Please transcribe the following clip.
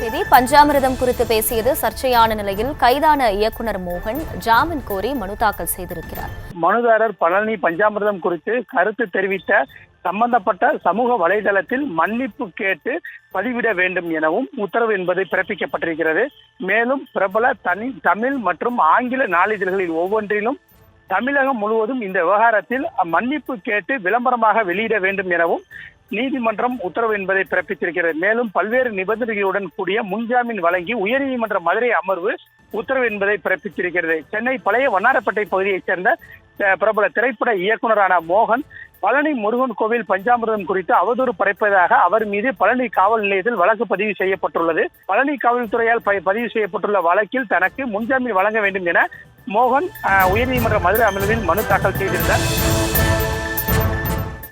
செய்தி. பஞ்சாமிர்தம் குறித்து பேசியது சர்ச்சையான நிலையில் கைதான இயக்குனர் மோகன் ஜாமீன் கோரி மனு தாக்கல் செய்திருக்கிறார். மனுதாரர் பழனி பஞ்சாமிர்தம் குறித்து கருத்து தெரிவித்த சம்பந்தப்பட்ட சமூக வலைதளத்தில் மன்னிப்பு கேட்டு பதிவிட வேண்டும் எனவும் உத்தரவு என்பது பிறப்பிக்கப்பட்டிருக்கிறது. மேலும் பிரபல தமிழ் மற்றும் ஆங்கில நாளிதழ்களில் ஒவ்வொன்றிலும் தமிழகம் முழுவதும் இந்த விவகாரத்தில் மன்னிப்பு கேட்டு விளம்பரமாக வெளியிட வேண்டும் எனவும் நீதிமன்றம் உத்தரவு என்பதை பிறப்பித்திருக்கிறது. மேலும் பல்வேறு நிபந்தனைகளுடன் கூடிய முன்ஜாமீன் வழங்கி உயர்நீதிமன்ற மதுரை அமர்வு உத்தரவு என்பதை பிறப்பித்திருக்கிறது. சென்னை பழைய வண்ணாரப்பேட்டை பகுதியைச் சேர்ந்த பிரபல திரைப்பட இயக்குனரான மோகன் பழனி முருகன் கோவில் பஞ்சாமிர்தம் குறித்து அவதூறு படைப்பதாக அவர் மீது பழனி காவல் நிலையத்தில் வழக்கு பதிவு செய்யப்பட்டுள்ளது. பழனி காவல்துறையால் பதிவு செய்யப்பட்டுள்ள வழக்கில் தனக்கு முன்ஜாமீன் வழங்க வேண்டும் என மோகன் உயர்நீதிமன்ற மதுரை அமர்வில் மனு தாக்கல் செய்திருந்தார்.